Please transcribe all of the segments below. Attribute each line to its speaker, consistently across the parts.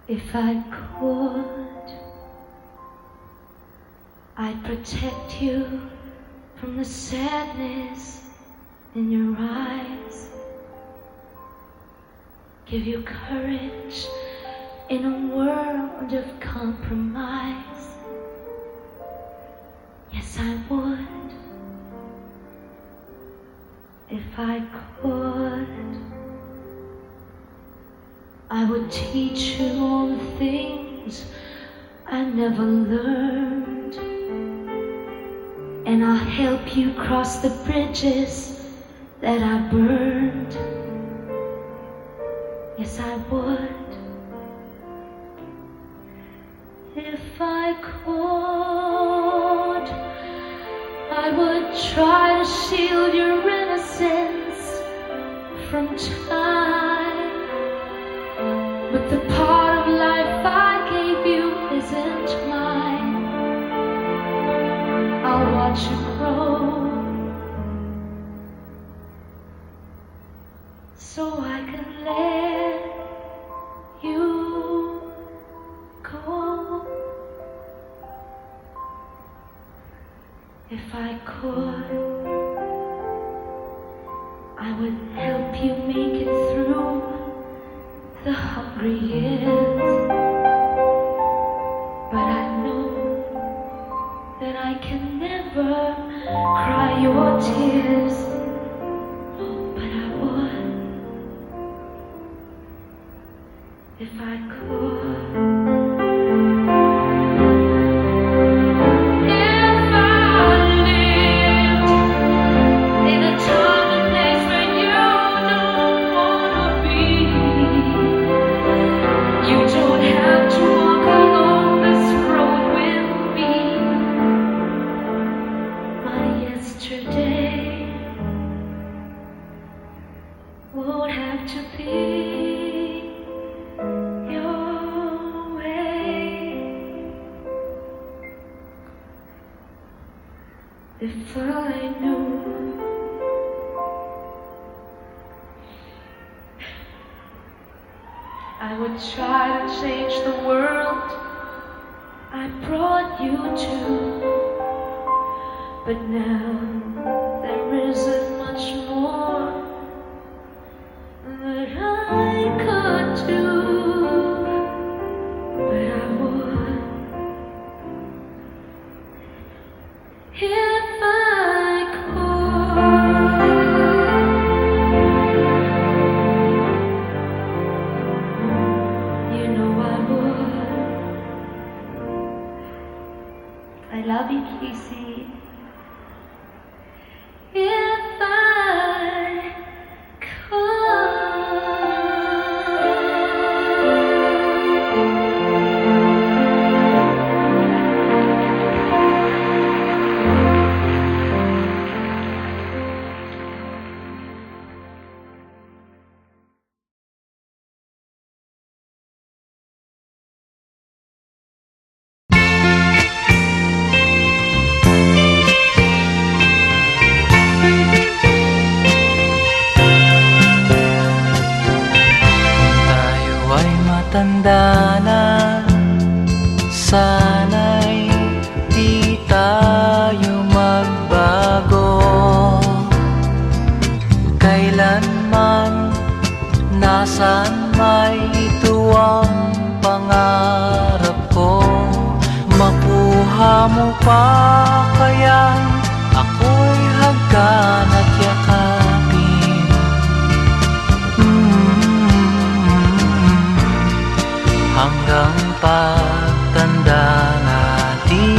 Speaker 1: If I could, I'd protect you from the sadness in your eyes, give you courage in a world of compromise. Yes, I would, if I could. I would teach you all the things I never learned, and I'll help you cross the bridges that I burned. Yes, I would, if I could. I would try to shield your innocence from time, but the part of life I gave you isn't mine. I'll watch you grow, so I can let you go. If I could, I would help you make it through the hungry years, but I know that I can never cry your tears. Oh, but I would, if I could. Won't have to be your way. If I knew I would try to change the world I brought you to, but now there isn't much more that I could do, but I would, if I could. You know I would. I love you, Casey. If I could.
Speaker 2: Tanda na, sana'y di tayo magbago. Kailanman, nasaan may ito ang pangarap ko. Makuha mo pa kaya ako'y hagkan at yakapin. Hanggang pagtanda natin,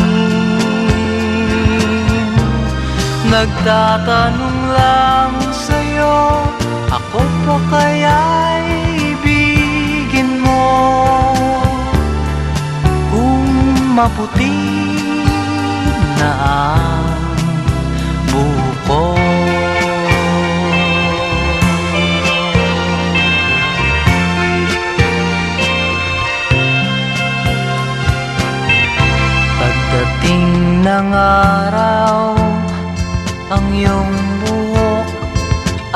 Speaker 2: nagtatanong lang sa'yo, ako pa kaya'y ibigin mo? Kung maputi na ang buko. Pagdating ng araw, ang iyong buhok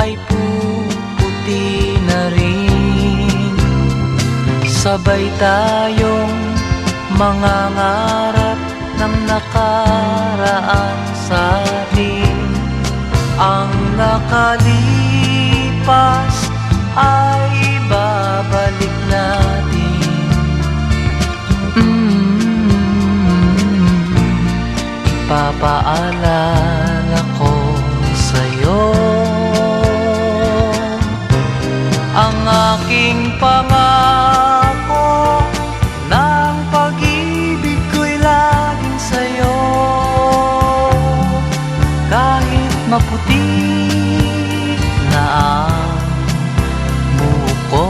Speaker 2: ay puputi na rin. sabay tayong mangangarap ng nakaraan sa atin. Ang nakalipas ay babalik natin. Ipapaalala ko sa'yo ang aking pangako ng pag-ibig ko'y laging sa'yo. Kahit maputi na ang buhok ko.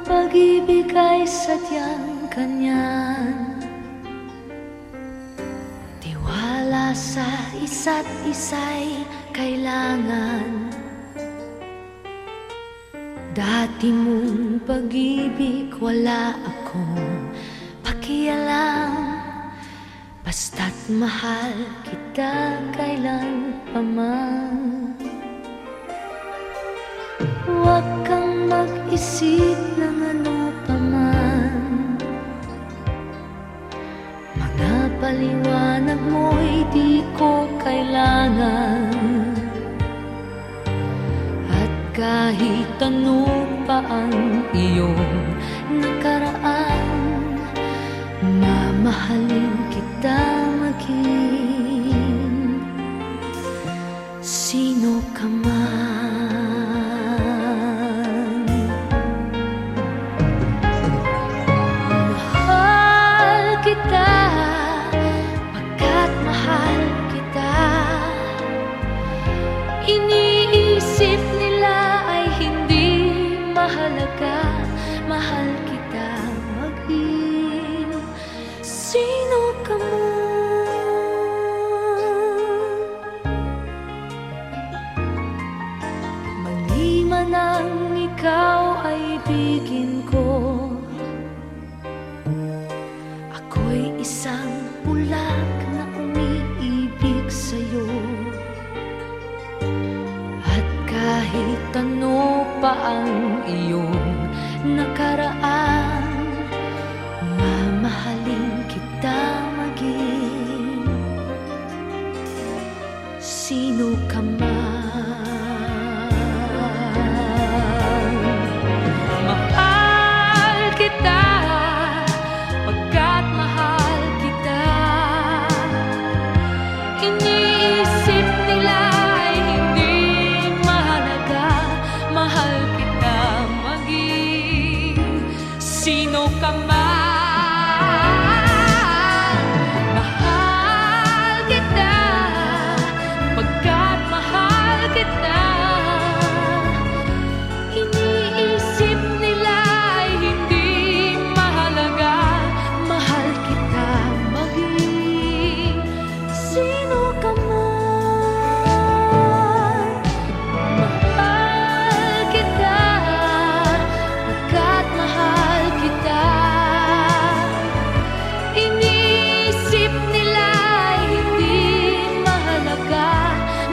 Speaker 1: Pag-ibig ay sadyang kanyan, tiwala sa isa't isa'y kailangan. Dati mong pag-ibig wala akong pakialam, basta't mahal kita kailan pa man. Huwag kang mag-isip ng ano pa man, mga paliwanag mo'y di ko kailangan. At kahit ano pa ang iyong nakaraan, mamahalin kita maging sino ka man. Iniisip nila ay hindi mahalaga, mahal kita maging sino ka man. Maliman ang ikaw ay ibigin ko, ako'y isang bulag na umiibig sa'yo. Kahit ano pa ang iyong nakaraan, mamahalin kita maging sino ka man. Mahal kita pagkat mahal kita. Iniisip nila sino ka man. Mahal kita pagkat mahal kita. Iniisip nila ay hindi mahalaga, mahal kita maging sino ka man. Mahal kita pagkat mahal kita. Iniisip nila ay hindi mahalaga,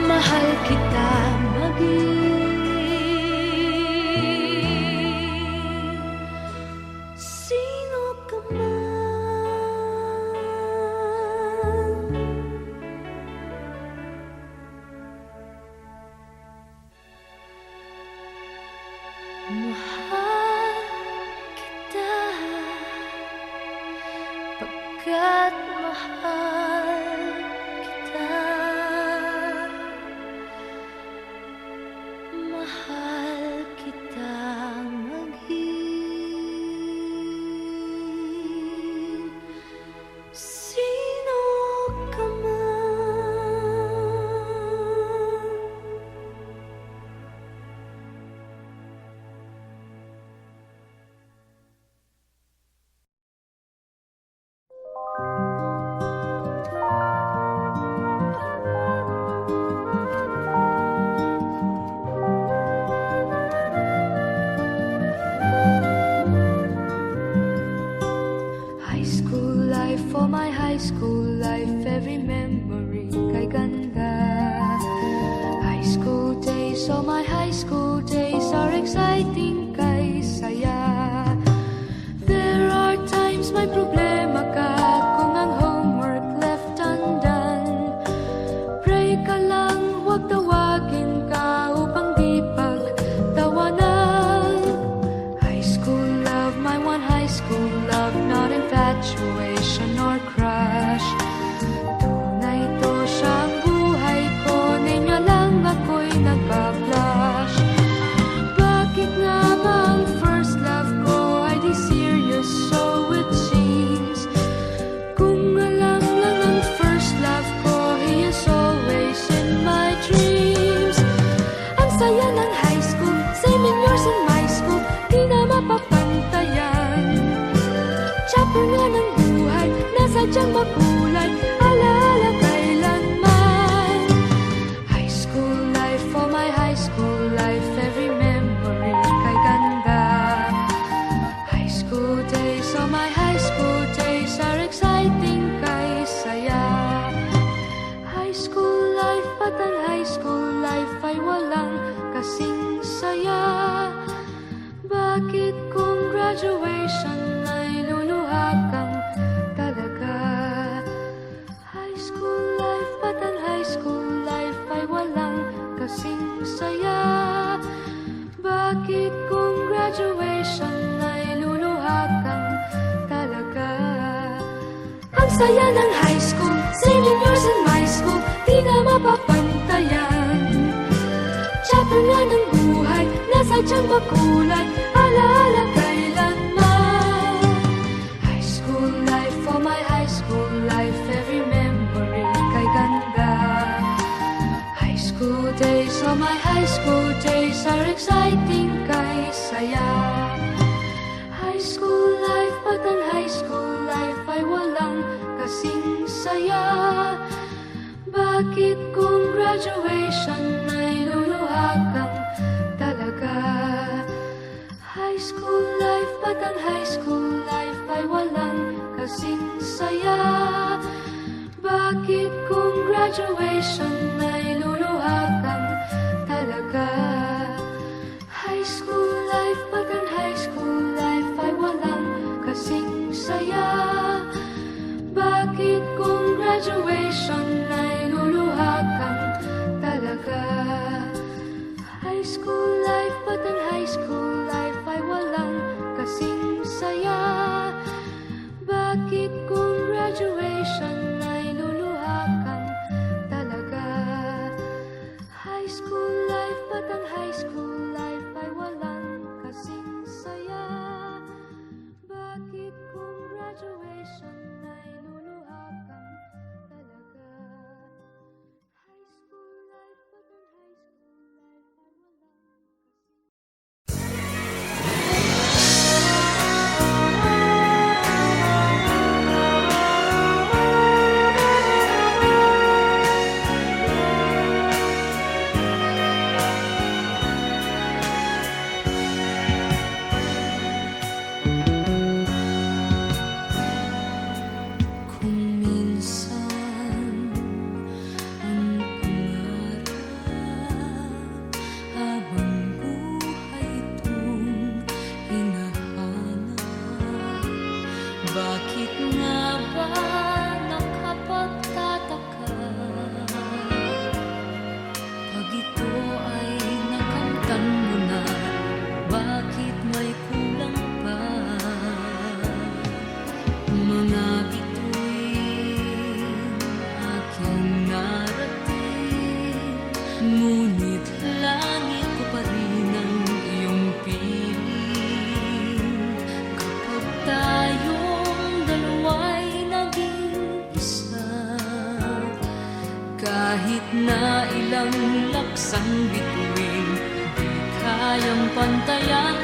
Speaker 1: mahal kita maging sino ka man. Mahal kita pagkat mahal kita. Mahal kita maging sadyang makulay, alaala kailanman. High school life, for my high school life, every memory kay ganda. High school days, oh my high school days are exciting kay saya. High school life, at ang high school life ay walang kasing saya. Bakit kung graduation ay luluha kang talaga? High school life, at ang high school life ay walang kasing saya. Bakit kung graduation ay luluha kang talaga? Ang saya ng high school, singing years in my school, di na mapapantayan. Chapter nga ng buhay, nasa diyang makulay, alaala kailanman. High school life, for my high school life, every memory kay ganda. High school days, oh my high school days are exciting kay saya. High school life, at ang high school life ay walang kasing saya. Bakit kung graduation ay luluha kang talaga? High school life, at ang high school life ay walang kasing saya. Bakit kung graduation ay luluha kang talaga? High school life, at ang high school life ay walang kasing saya. Bakit kung graduation ay luluha kang talaga? High school life, at ang high school life ay walang kasing saya. Bakit kung graduation ay luluha kang talaga? High school life, at ang high school life ay walang kasing saya. Bakit kung graduation ay luluha kang talaga? High school life, at ang high school life ay walang kasing Kung minsan ang pangarap habang buhay itong hinahanap, bakit nga ba nakapagtataka pag ito ay nakamtan mo na? Bakit may kulang pa? Mga bituin aking narating, ngunit langit ko pa rin ang iyong piling. Kapag tayong dalawa'y naging isa, kahit na ilang laksang bituin, di kayang pantayan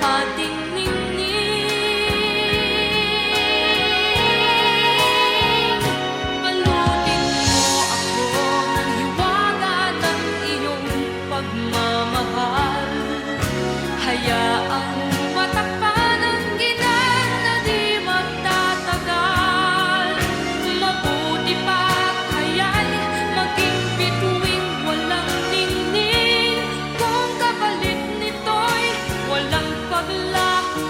Speaker 1: ating ningning. Balutin mo ako ng hiwaga ng iyong pagmamahal. Hayaang matakpan ang ginang na di magtatagal. Mabuti pa kaya'y maging bituing walang ningning, kung kapalit nito'y walang paglaho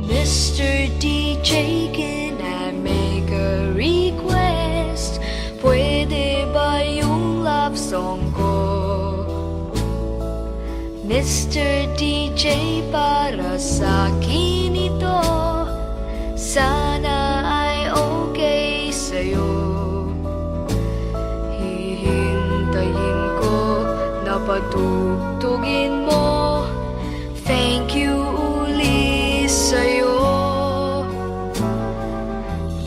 Speaker 1: Mr. DJ, can I make a request? Pwede ba yung love song ko? Mr. DJ, para sa akin ito, sana ay okay sa'yo. Hihintayin ko na patugtugin mo. Thank you uli sa'yo.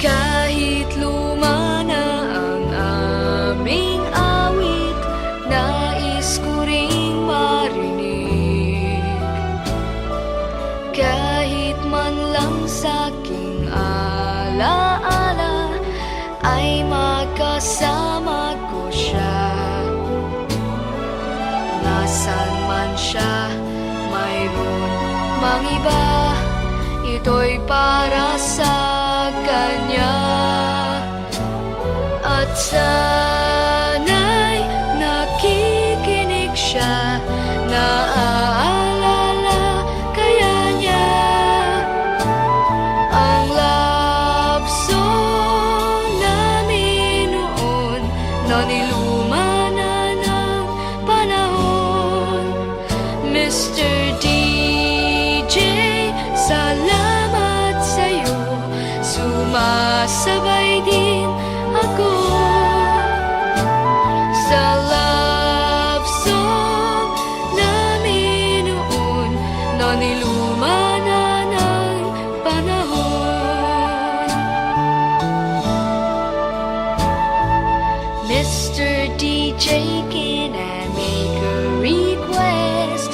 Speaker 1: Kahit luma na ang aming awit, nais ko ring marinig. Kahit man lang sa'king alaala, ay makasama ko siya. Nasaan man siya, mayroon mang iba, ito'y para sa kanya. At sana'y nakikinig siya, naaalala kaya niya ang love song namin noon, na niluma na ng panahon. Mr. DJ, salamat sa'yo, sumasabay din ako sa love song namin noon, na niluma na ng panahon. Mr. DJ, can I make a request?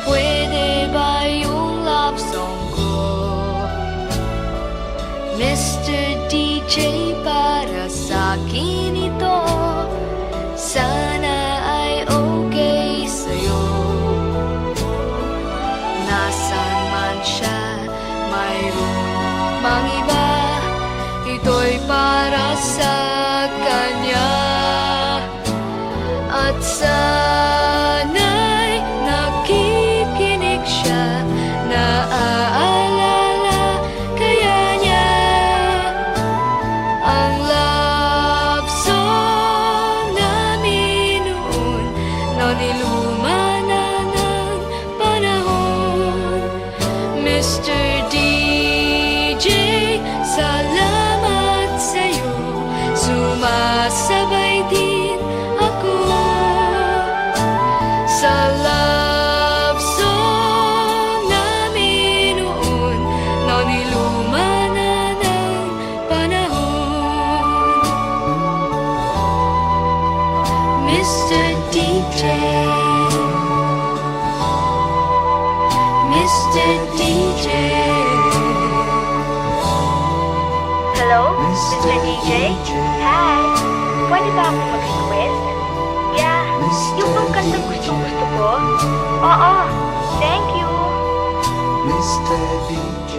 Speaker 1: Pwede ba yung love song ko? Mr. DJ, para sa akin ito, sana ay okay sa'yo. Nasaan man siya, mayroon mang iba, ito'y para sa kanya. At sana'y nakikinig siya, naaalala kaya niya ang love song namin noon, na niluma na ng panahon. Mr. DJ, salamat sa'yo, sumasabay din ako sa love song namin noon, na niluma na ng panahon. Mr. DJ, Mr. DJ.
Speaker 3: Hello, Mr. DJ? Hi! Pwede ba akong mag-request? Yeah, yung bang kanta gusto ko? Oo, thank you!
Speaker 4: Mr. DJ.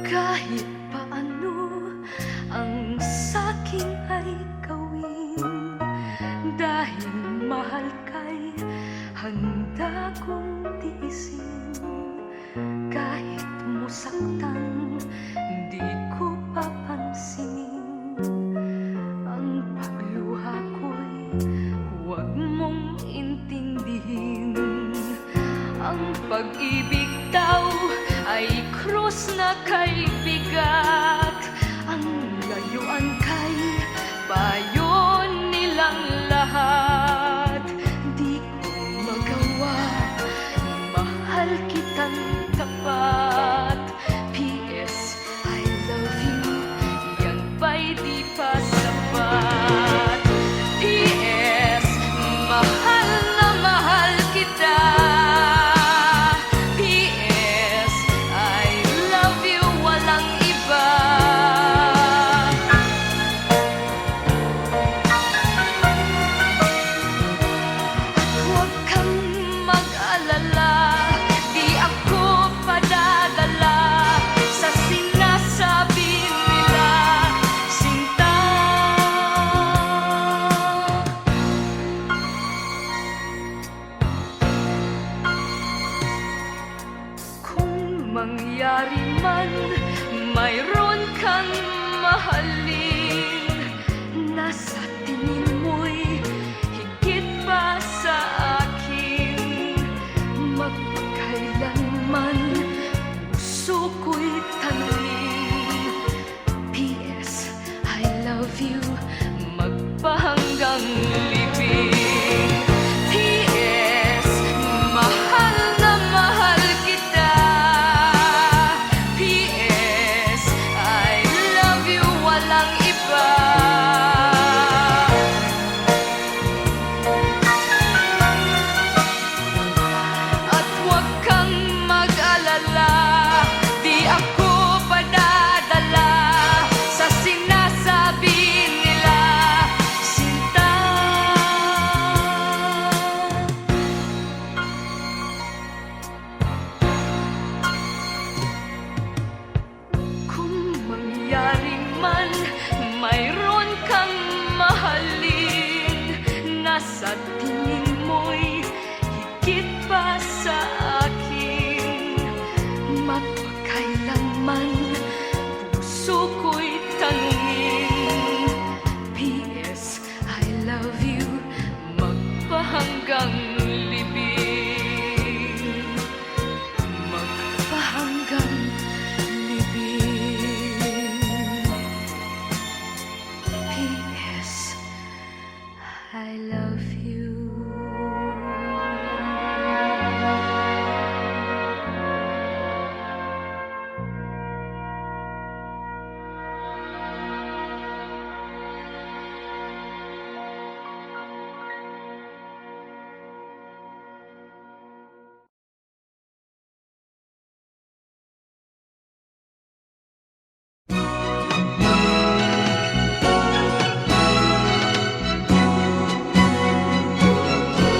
Speaker 1: Kahit paano ang saking ay gawin, dahil mahal kay handa kong tiisin. Kahit musaktan, di ko papansinin ang pagluha ko'y huwag mong intindihin. Ang pag-ibig daw ay krus na kay bigat, ang layuan kay payo nilang lahat. Di ko magawa, mahal kitang tapat. P.S. I love you, yan ba'y di pa sapat? P.S. mahal na mahal kita. kita. P.S. I love you, walang iba. Huwag kang mag-alala, di ako padadala sa sinasabi nila, sinta. Kung mangyari man, mayroon kang mahalin, nasa tingin mo'y higit pa sa akin. Magpakailanman puso ko'y tanungin, P.S. I love you, magpahanggang libing. P.S. mahal na mahal kita. P.S. I love you, walang iba. At huwag kang mag-alala, di ako padadala sa sinasabi nila, sinta. Kung mangyari man, mayroon kang mahalin, nasa tingin mo'y higit pa sa akin. Magpakailanman puso ko'y tanungin, P.S. I love you, magpahanggang libing. Magpahanggang libing. P.S. I love you.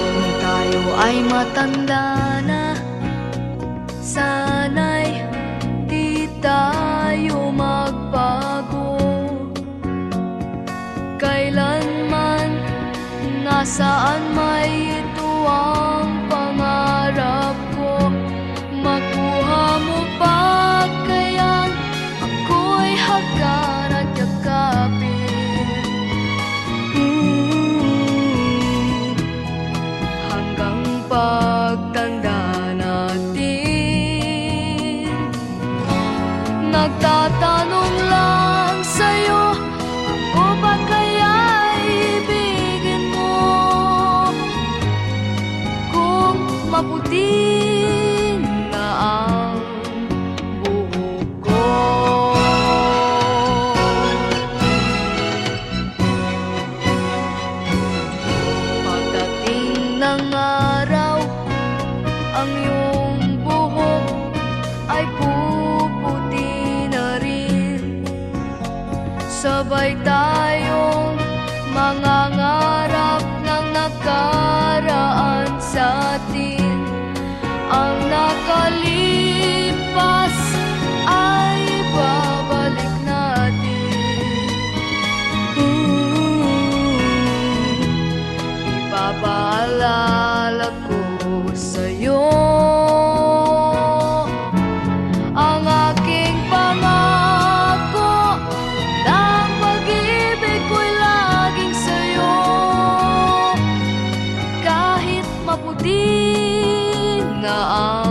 Speaker 1: Kung tayo ay matanda na, sana'y di tayo magbago. Kailanman, nasaan may ito ang pangarap ko. Makuha mo pa kayang ako'y hagkan at yakapin. Hanggang pagtanda natin, nagtatanong lang sa'yo, ako ba kaya ibigin mo? Kung maputi na ang buhok ko, pagdating ng araw, ang iyong buhok ay puputi na rin. Sabay tayong mangangarap ng nakaraan sa atin. Ang nakalipas ay babalik natin. Ipapaalala ko sa'yo ang aking pangako, na ang pag-ibig ko'y laging sa'yo. Kahit maputi na ang